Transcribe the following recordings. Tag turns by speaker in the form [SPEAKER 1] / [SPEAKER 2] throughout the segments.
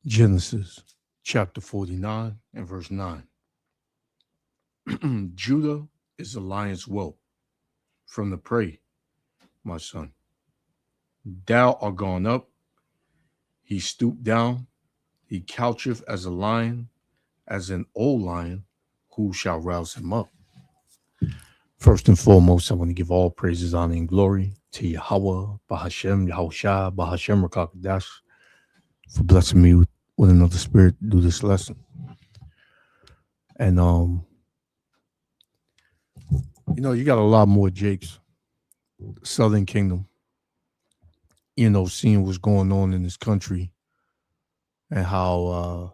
[SPEAKER 1] Genesis chapter 49 and verse 9. Judah is a lion's whelp from the prey, my son. Thou art gone up, he stooped down, he coucheth as a lion, as an old lion, who shall rouse him up? First and foremost, I want to give all praises, honor, and glory to Yahweh, Bahashem, Yahushua, Bahashem, Rakakadash, for blessing me with another spirit to do this lesson. And you got a lot more Jakes, Southern Kingdom, seeing what's going on in this country and how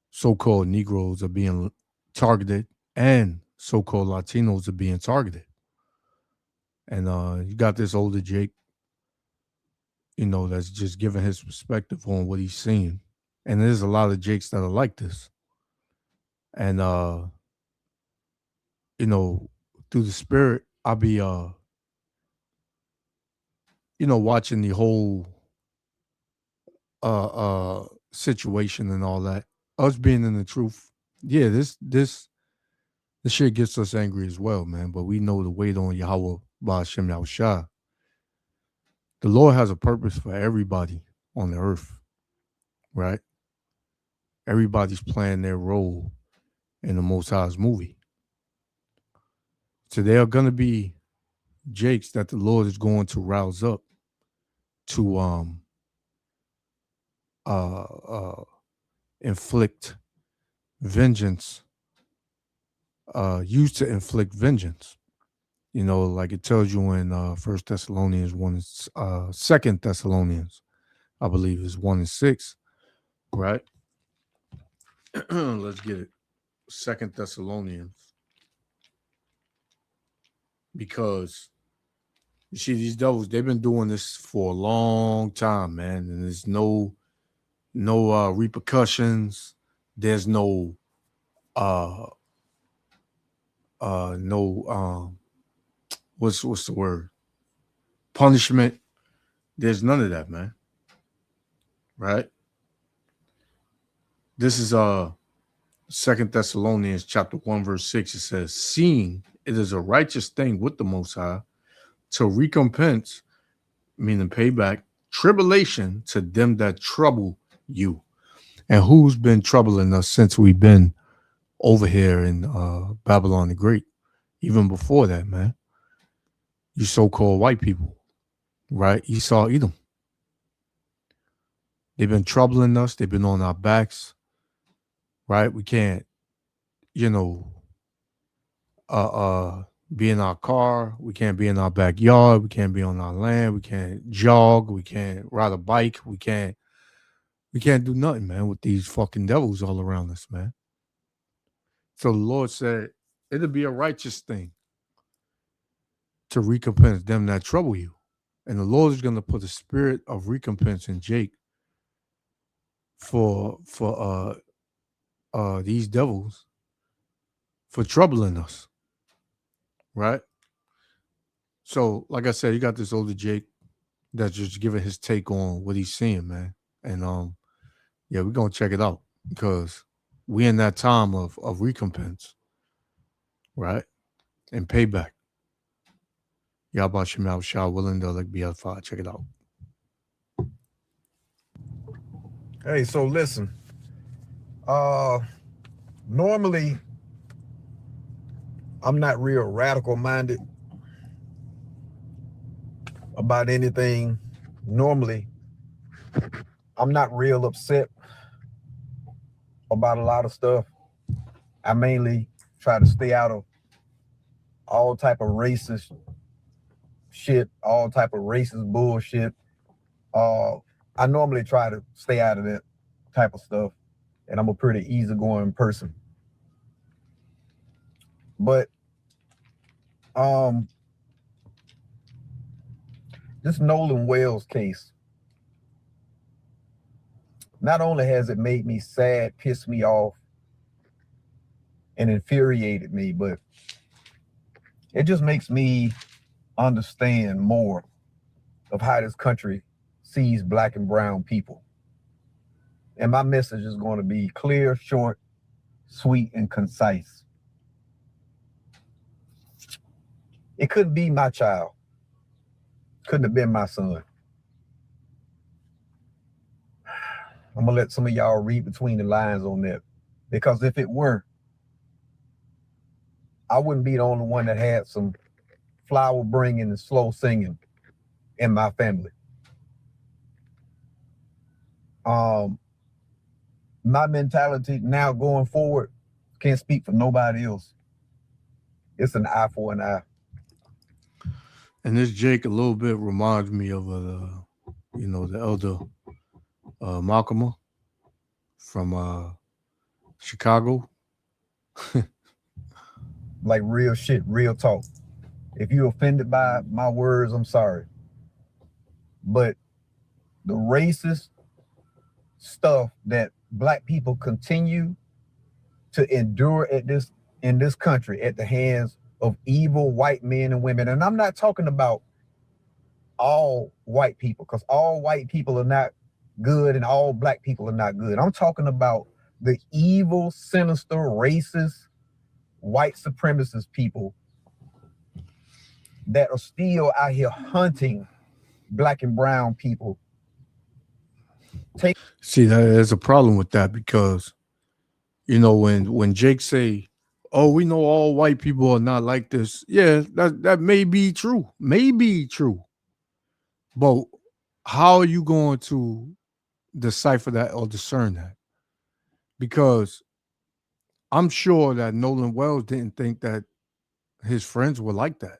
[SPEAKER 1] so-called Negroes are being targeted and so-called Latinos are being targeted. And you got this older Jake, that's just giving his perspective on what he's seeing. And there's a lot of Jakes that are like this. And, through the spirit, I'll be, watching the whole situation and all that. Us being in the truth, yeah, this shit gets us angry as well, man. But we know the weight on Yahweh Ba'ashem Yahushua. The Lord has a purpose for everybody on the earth, right? Everybody's playing their role in the Most High's movie. So there are going to be Jakes that the Lord is going to rouse up to inflict vengeance, used to inflict vengeance. Like it tells you in First Thessalonians 1, 2 Thessalonians, I believe is 1 and 6, right? Let's get it. 2 Thessalonians. Because you see, these devils, they've been doing this for a long time, man. And there's no repercussions. There's no what's the word? Punishment. There's none of that, man. Right? This is 2 Thessalonians chapter 1, verse 6. It says, seeing it is a righteous thing with the Most High to recompense, meaning pay back, tribulation to them that trouble you. And who's been troubling us since we've been over here in Babylon the Great? Even before that, man. You so-called white people, right? Esau, Edom. They've been troubling us. They've been on our backs, right? We can't, be in our car. We can't be in our backyard. We can't be on our land. We can't jog. We can't ride a bike. We can't do nothing, man, with these fucking devils all around us, man. So the Lord said, it'll be a righteous thing to recompense them that trouble you. And the Lord is going to put a spirit of recompense in Jake for these devils for troubling us. Right? So, like I said, you got this older Jake that's just giving his take on what he's seeing, man. And we're gonna check it out because we in that time of recompense, right? And payback. Yahba Shemal Shah willing to like be alpha. Check it out.
[SPEAKER 2] Hey, so listen. Normally I'm not real radical minded about anything. Normally, I'm not real upset about a lot of stuff. I mainly try to stay out of all type of racist shit, all type of racist bullshit. I normally try to stay out of that type of stuff, and I'm a pretty easygoing person. But this Nolan Wells case, not only has it made me sad, pissed me off, and infuriated me, but it just makes me understand more of how this country sees black and brown people. And my message is going to be clear, short, sweet, and concise. It couldn't be my child. Couldn't have been my son. I'm going to let some of y'all read between the lines on that. Because if it were, I wouldn't be the only one that had some flower bringing and slow singing in my family. My mentality now going forward, can't speak for nobody else. It's an eye for an eye.
[SPEAKER 1] And this Jake a little bit reminds me of the elder Malcolm from Chicago.
[SPEAKER 2] Like real shit, real talk. If you're offended by my words, I'm sorry. But the racist stuff that black people continue to endure in this country at the hands of evil white men and women, and I'm not talking about all white people, because all white people are not good and all black people are not good. I'm talking about the evil, sinister, racist, white supremacist people that are still out here hunting black and brown people.
[SPEAKER 1] See, there's a problem with that because, when Jake say, "Oh, we know all white people are not like this," yeah, that may be true, but how are you going to decipher that or discern that? Because I'm sure that Nolan Wells didn't think that his friends were like that.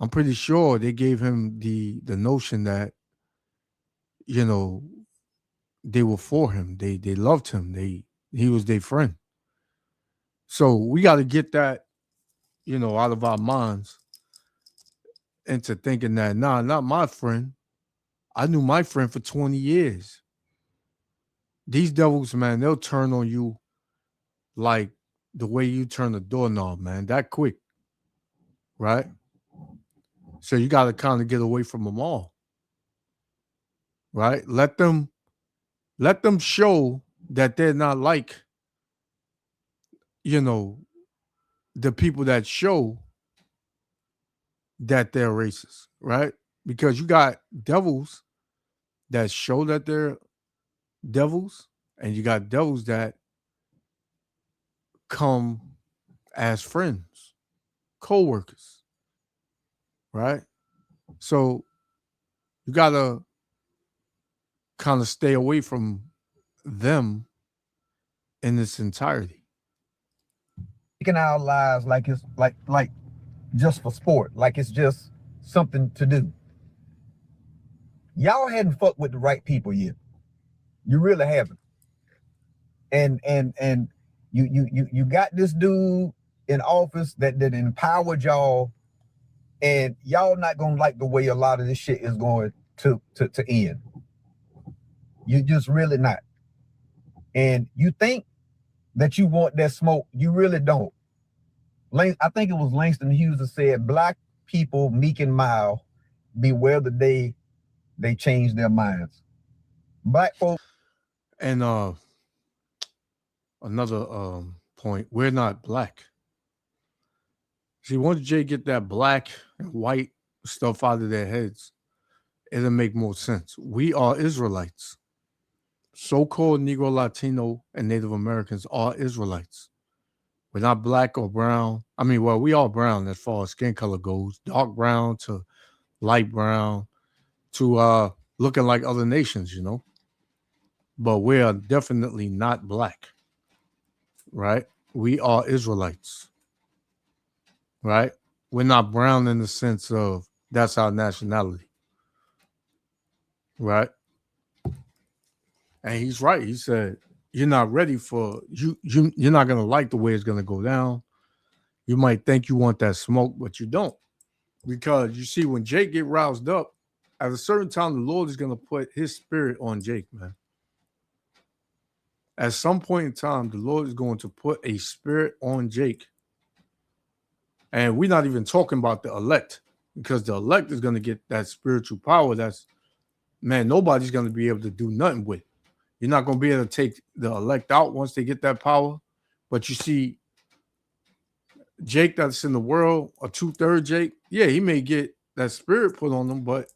[SPEAKER 1] I'm pretty sure they gave him the notion that, they were for him. They loved him. He was their friend. So we got to get that, out of our minds into thinking that, nah, not my friend. I knew my friend for 20 years. These devils, man, they'll turn on you like the way you turn the doorknob, man, that quick. Right? So you got to kind of get away from them all. Right? Let them show that they're not like, the people that show that they're racist, right? Because you got devils that show that they're devils, and you got devils that come as friends, co-workers, right? So you gotta kind of stay away from them in its entirety.
[SPEAKER 2] Taking our lives like it's like just for sport, like it's just something to do. Y'all hadn't fucked with the right people yet. You really haven't. And you got this dude in office that empowered y'all, and y'all not gonna like the way a lot of this shit is going to end. You just really not. And you think that you want that smoke, you really don't. I think it was Langston Hughes that said, "Black people, meek and mild, beware the day they change their minds." Black folks.
[SPEAKER 1] And another point, we're not black. See, once Jay get that black and white stuff out of their heads, it'll make more sense. We are Israelites. So-called Negro, Latino, and Native Americans are Israelites. We're not black or brown. I mean, well, we are brown as far as skin color goes, dark brown to light brown to looking like other nations, But we are definitely not black, right? We are Israelites, right? We're not brown in the sense of that's our nationality, right? And he's right. He said, you're not ready for you're not gonna like the way it's gonna go down. You might think you want that smoke, but you don't. Because you see, when Jake get roused up, at a certain time, the Lord is gonna put his spirit on Jake, man. At some point in time, the Lord is going to put a spirit on Jake. And we're not even talking about the elect, because the elect is going to get that spiritual power that's, man, nobody's going to be able to do nothing with. You're not going to be able to take the elect out once they get that power. But you see, Jake that's in the world, a 2/3 Jake, yeah, he may get that spirit put on him, but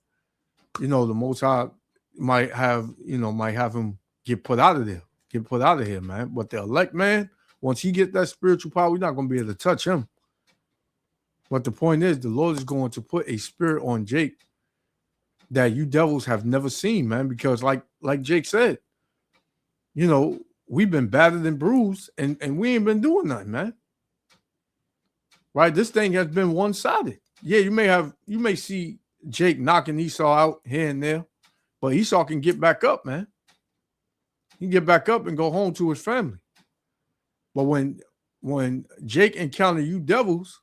[SPEAKER 1] the Most High might have him get put out of here, man. But the elect man, once he get that spiritual power, we're not going to be able to touch him. But the point is, the Lord is going to put a spirit on Jake that you devils have never seen, man. Because like Jake said, we've been battered and bruised, and we ain't been doing nothing, man. Right? This thing has been one-sided. Yeah, you may see Jake knocking Esau out here and there, but Esau can get back up, man. He can get back up and go home to his family. But when Jake encounter you devils,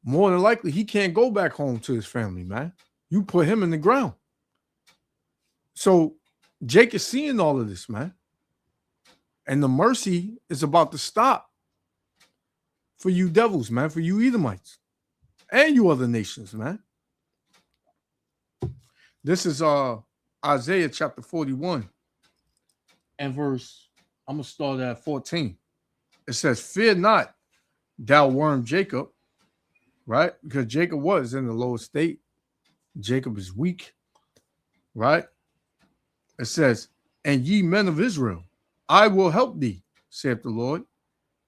[SPEAKER 1] more than likely he can't go back home to his family, man. You put him in the ground. So Jake is seeing all of this, man. And the mercy is about to stop for you devils, man, for you Edomites and you other nations, man. This is Isaiah chapter 41 and verse, I'm going to start at 14. It says, fear not, thou worm Jacob, right? Because Jacob was in the lower state. Jacob is weak, right? It says, and ye men of Israel, I will help thee, saith the Lord,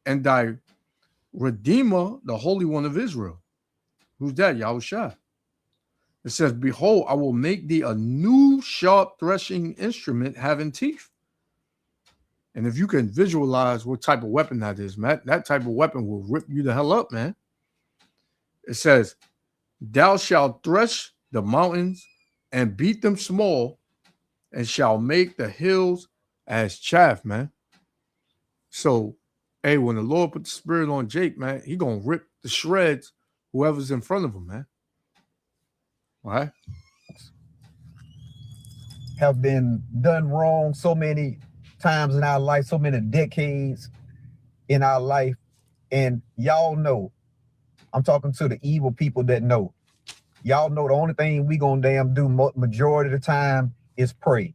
[SPEAKER 1] and thy Redeemer, the Holy One of Israel. Who's that? Yahushua. It says, behold, I will make thee a new sharp threshing instrument having teeth. And if you can visualize what type of weapon that is, man, that type of weapon will rip you the hell up, man. It says, thou shalt thresh the mountains and beat them small, and shall make the hills as chaff, man. So, hey, when the Lord put the spirit on Jake, man, he gonna rip the shreds whoever's in front of him, man. All right?
[SPEAKER 2] Have been done wrong so many times in our life, so many decades in our life. And y'all know, I'm talking to the evil people that know. Y'all know the only thing we gonna damn do majority of the time is pray.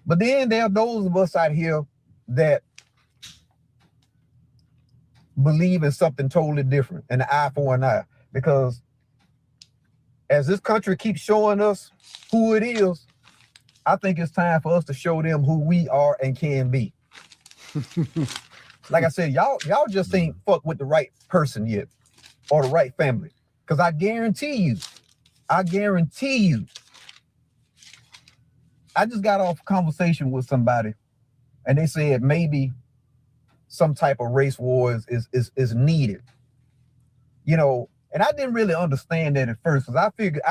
[SPEAKER 2] But then there are those of us out here that believe in something totally different, an eye for an eye. Because as this country keeps showing us who it is, I think it's time for us to show them who we are and can be. Like I said, y'all just ain't fuck with the right person yet, or the right family. Because I guarantee you, I just got off a conversation with somebody, and they said maybe some type of race war is needed. And I didn't really understand that at first, because I figured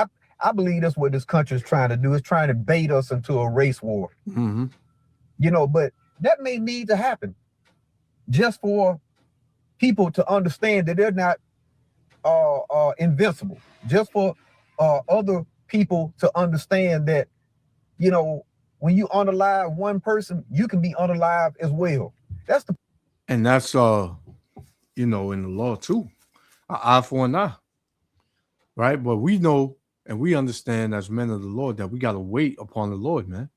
[SPEAKER 2] I believe that's what this country is trying to do. It's trying to bait us into a race war.
[SPEAKER 1] Mm-hmm.
[SPEAKER 2] But that may need to happen just for people to understand that they're not invincible. Just for other people to understand that, when you unalive one person, you can be unalive as well. That's
[SPEAKER 1] in the law too, an eye for an eye, right? But we know and we understand as men of the Lord that we got to wait upon the Lord, man.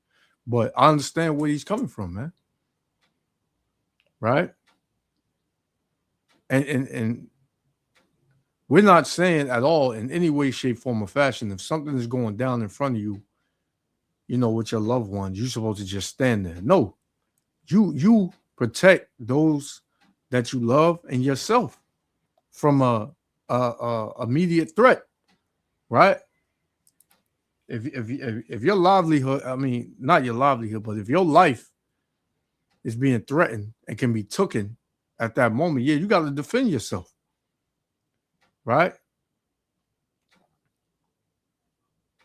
[SPEAKER 1] But I understand where he's coming from, man. Right? And we're not saying at all in any way, shape, form, or fashion, if something is going down in front of you, with your loved ones, you're supposed to just stand there. No, you protect those that you love and yourself from a immediate threat, right? If your livelihood, I mean, not your livelihood, but if your life is being threatened and can be taken at that moment, yeah, you got to defend yourself, right?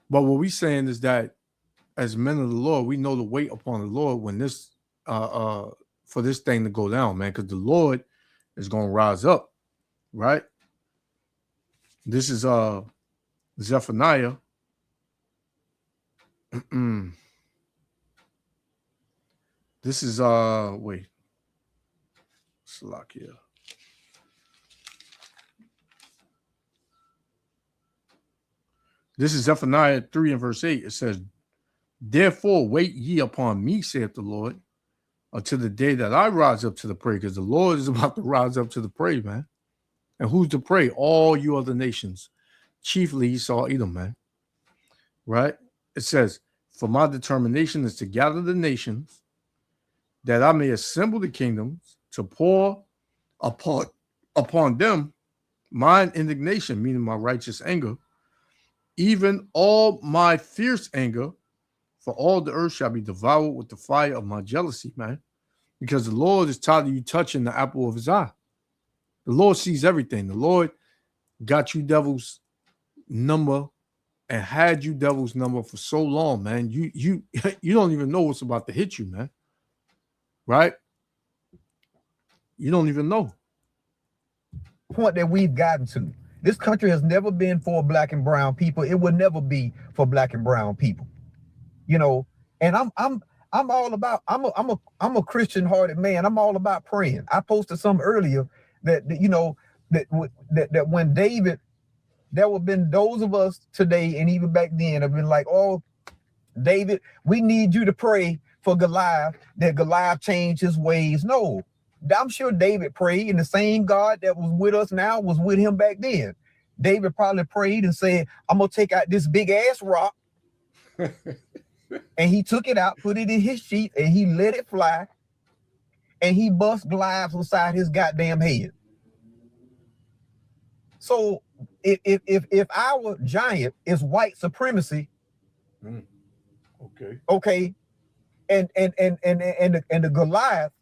[SPEAKER 1] But what we're saying is that as men of the Lord, we know to wait upon the Lord when this for this thing to go down, man, because the Lord is going to rise up, right? This is Zephaniah. This is wait, Salakia. This is Zephaniah 3 and verse 8. It says, Therefore, wait ye upon me, saith the Lord, until the day that I rise up to the prey, because the Lord is about to rise up to the prey, man. And who's to pray? All you other nations, chiefly Esau, Edom, man. Right? It says, for my determination is to gather the nations, that I may assemble the kingdoms, to pour upon them mine indignation, meaning my righteous anger, even all my fierce anger, for all the earth shall be devoured with the fire of my jealousy, man. Because the Lord is tired of you touching the apple of his eye. The Lord sees everything. The Lord got you devils number and had you devils number for so long, man. You you don't even know what's about to hit you, man. Right? You don't even know.
[SPEAKER 2] Point that we've gotten to. This country has never been for black and brown people. It will never be for black and brown people. You know, and I'm all about, I'm a Christian hearted man. I'm all about praying. I posted some earlier that you know that when David, there would have been those of us today and even back then have been like, oh, David, we need you to pray for Goliath, that Goliath changed his ways. No, I'm sure David prayed, and the same God that was with us now was with him back then. David probably prayed and said, I'm gonna take out this big ass rock. And he took it out, put it in his sheath, and he let it fly, and he bust Goliath inside his goddamn head. So if our giant is white supremacy, okay, and the Goliath,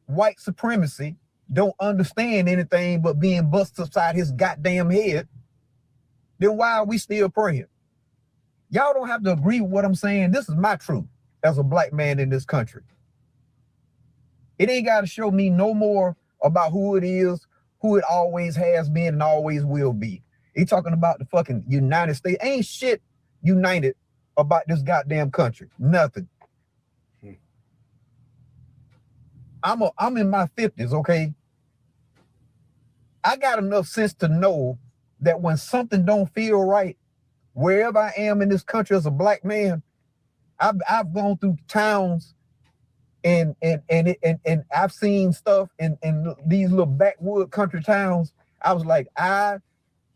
[SPEAKER 2] white supremacy, don't understand anything but being busted upside his goddamn head, then why are we still praying? Y'all don't have to agree with what I'm saying. This is my truth as a black man in this country. It ain't got to show me no more about who it is, who it always has been and always will be. He talking about the fucking United States. Ain't shit united about this goddamn country. Nothing. I'm in my 50s, okay? I got enough sense to know that when something don't feel right, wherever I am in this country as a black man, I've gone through towns and I've seen stuff in these little backwood country towns. I was like, I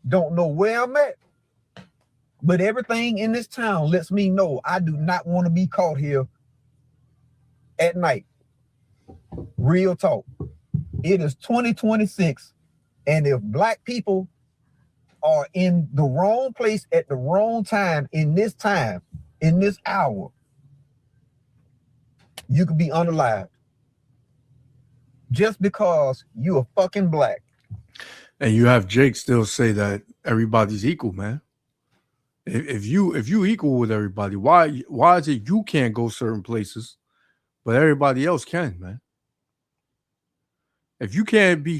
[SPEAKER 2] don't know where I'm at, but everything in this town lets me know I do not want to be caught here at night. Real talk. It is 2026, and if black people are in the wrong place at the wrong time, in this hour, you could be unalived just because you are fucking black.
[SPEAKER 1] And you have Jake still say that everybody's equal, man. If you equal with everybody, why is it you can't go certain places, but everybody else can, man? If you can't be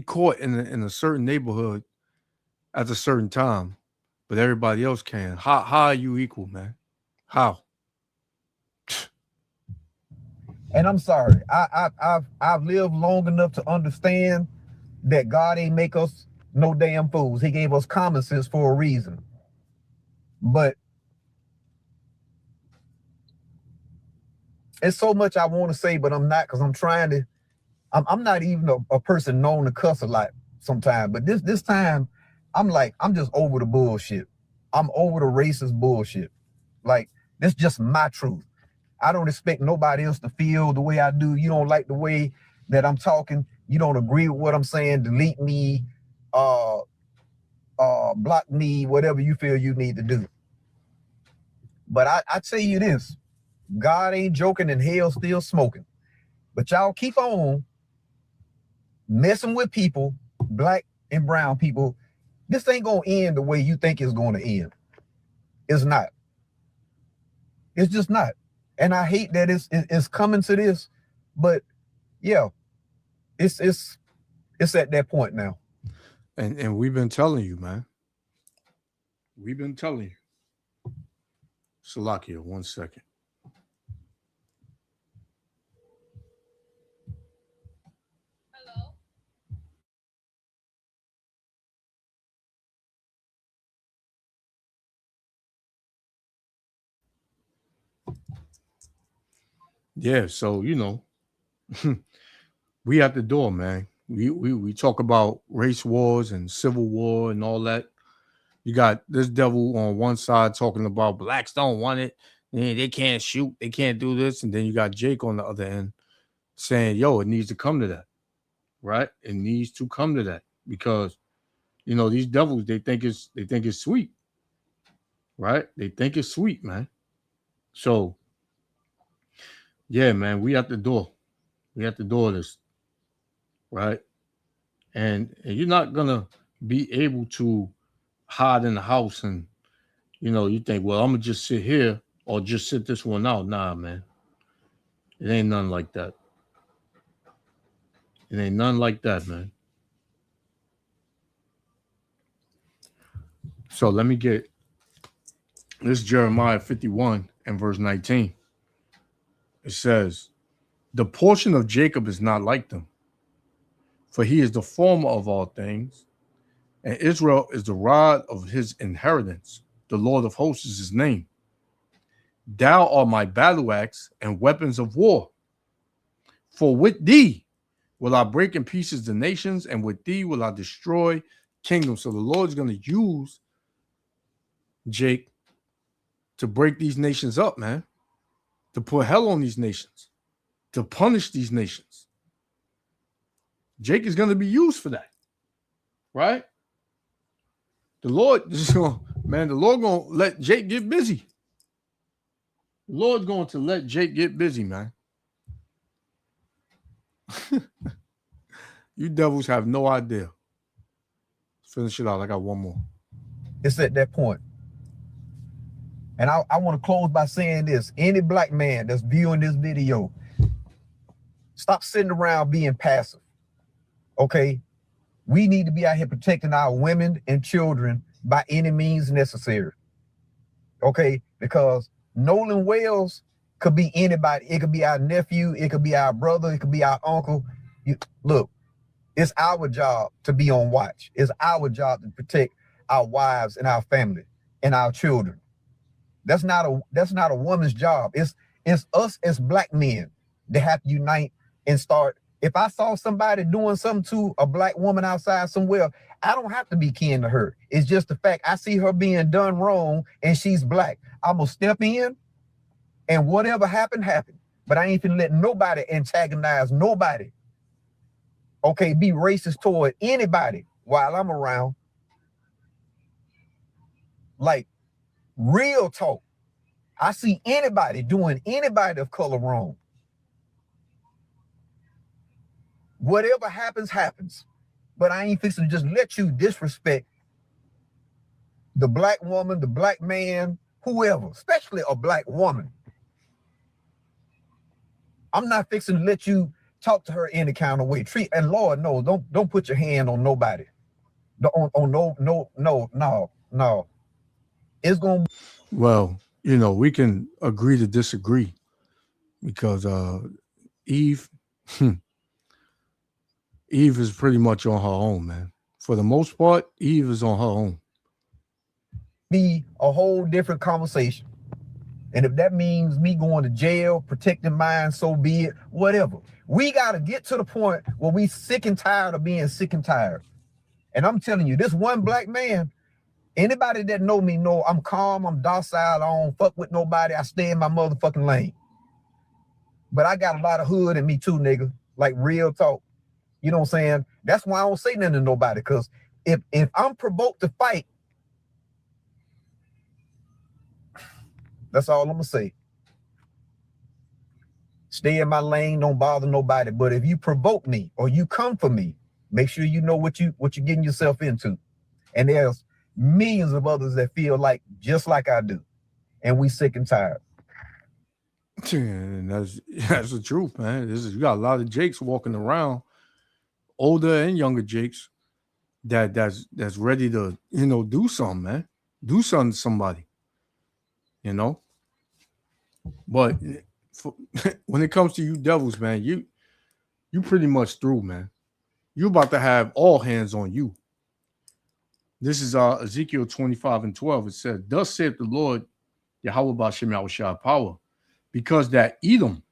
[SPEAKER 1] caught in a certain neighborhood at a certain time, but everybody else can, how are you equal, man? How?
[SPEAKER 2] And I'm sorry, I've lived long enough to understand that God ain't make us no damn fools. He gave us common sense for a reason. But it's so much I want to say, but I'm not, because I'm trying to. I'm not even a person known to cuss a lot sometimes, but this time I'm like, I'm just over the bullshit. I'm over the racist bullshit. Like, this just my truth. I don't expect nobody else to feel the way I do. You don't like the way that I'm talking, you don't agree with what I'm saying, delete me, block me, whatever you feel you need to do. But I tell you this, God ain't joking and hell still smoking. But y'all keep on messing with people, black and brown people. This ain't gonna end the way you think it's gonna end. It's not. It's just not. And I hate that it's coming to this, but yeah, it's at that point now.
[SPEAKER 1] And we've been telling you, man. We've been telling you. Salakia, 1 second. Yeah, so you know, we at the door, man. We talk about race wars and civil war and all that. You got this devil on one side talking about blacks don't want it, they can't shoot, they can't do this, and then you got Jake on the other end saying, "Yo, it needs to come to that, right? It needs to come to that because you know these devils they think it's sweet, right? They think it's sweet, man. So yeah, man, we at the door. We at the door of this, right? And you're not gonna be able to hide in the house and you think, well, I'm gonna just sit here or just sit this one out. Nah, man, it ain't nothing like that. It ain't nothing like that, man. So let me get this Jeremiah 51 and verse 19. It says, "The portion of Jacob is not like them, for he is the former of all things, and Israel is the rod of his inheritance. The Lord of hosts is his name. Thou art my battle axe and weapons of war. For with thee will I break in pieces the nations, and with thee will I destroy kingdoms." So the Lord's going to use Jake to break these nations up, man, to put hell on these nations, to punish these nations. Jake is going to be used for that, right? The Lord, man, the Lord going to let Jake get busy. The Lord's going to let Jake get busy, man. You devils have no idea. Let's finish it out. I got one more.
[SPEAKER 2] It's at that point. And I want to close by saying this. Any black man that's viewing this video, stop sitting around being passive. Okay? We need to be out here protecting our women and children by any means necessary. Okay? Because Nolan Wells could be anybody. It could be our nephew. It could be our brother. It could be our uncle. Look, it's our job to be on watch. It's our job to protect our wives and our family and our children. That's not a woman's job. It's us as black men that have to unite and start. If I saw somebody doing something to a black woman outside somewhere, I don't have to be kin to her. It's just the fact I see her being done wrong and she's black. I'm gonna step in and whatever happened. But I ain't finna let nobody antagonize nobody. Okay, be racist toward anybody while I'm around. Like, real talk. I see anybody doing anybody of color wrong. Whatever happens, happens. But I ain't fixing to just let you disrespect the black woman, the black man, whoever, especially a black woman. I'm not fixing to let you talk to her any kind of way. Treat, and Lord knows, don't put your hand on nobody. No. It's gonna.
[SPEAKER 1] Well, we can agree to disagree because Eve is pretty much on her own, man. For the most part, Eve is on her own.
[SPEAKER 2] Be a whole different conversation. And if that means me going to jail, protecting mine, so be it, whatever. We got to get to the point where we sick and tired of being sick and tired. And I'm telling you, this one black man, anybody that know me know I'm calm, I'm docile, I don't fuck with nobody, I stay in my motherfucking lane. But I got a lot of hood in me too, nigga. Like, real talk. You know what I'm saying? That's why I don't say nothing to nobody, because if I'm provoked to fight, that's all I'm gonna say. Stay in my lane, don't bother nobody. But if you provoke me or you come for me, make sure you know what you're getting yourself into. And there's millions of others that feel like just like I do. And we sick and tired.
[SPEAKER 1] And that's the truth, man. You got a lot of Jakes walking around, older and younger Jakes, that's ready to, do something, man. Do something to somebody. But when it comes to you devils, man, you pretty much through, man. You about to have all hands on you. This is Ezekiel 25 and 12. It said, "Thus saith the Lord, Yahweh Ba'Shem Yahushua power, because that Edom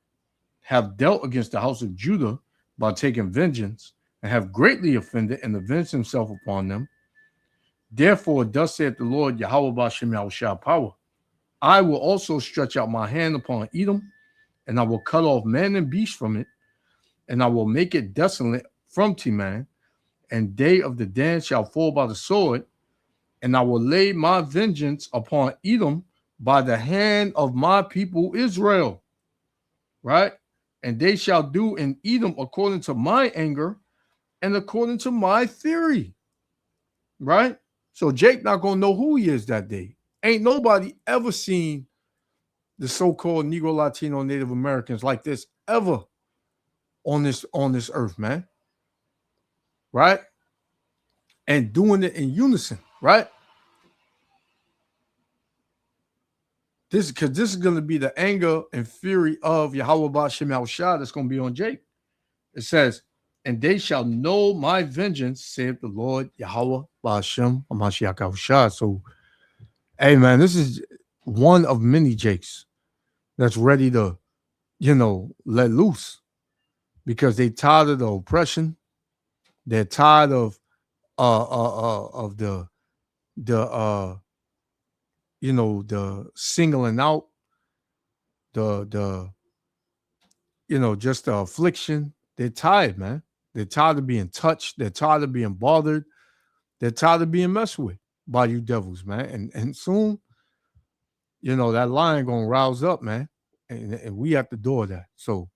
[SPEAKER 1] have dealt against the house of Judah by taking vengeance, and have greatly offended and avenged himself upon them. Therefore, thus saith the Lord Yahweh Ba'Shem Yahushua power, I will also stretch out my hand upon Edom, and I will cut off man and beast from it, and I will make it desolate from Teman, and they of the Dan shall fall by the sword, and I will lay my vengeance upon Edom by the hand of my people Israel. Right? And they shall do in Edom according to my anger and according to my theory. Right? So Jake not going to know who he is that day. Ain't nobody ever seen the so-called Negro, Latino, Native Americans like this ever on this earth, man. Right? And doing it in unison, right? This is going to be the anger and fury of Yahweh Ba'Shem Yahushua that's going to be on Jake. It says, and they shall know my vengeance, saith the Lord Yahweh Ba'Shem Hamashiach Yahushua. So, hey, man, this is one of many Jakes that's ready to, let loose because they tired of the oppression. They're tired of the singling out, just the affliction. They're tired, man. They're tired of being touched. They're tired of being bothered. They're tired of being messed with by you devils, man. And soon, that lion gonna rouse up, man. And we have to door that. So,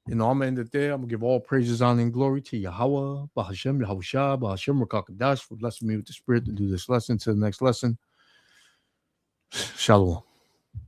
[SPEAKER 1] I'm gonna end it there. I'm gonna give all praises, honor, and glory to Yahweh, Ba'Hashem, Yahushua, Ba'Hashem, Rakakadash, for blessing me with the spirit to do this lesson. To the next lesson. Shalom.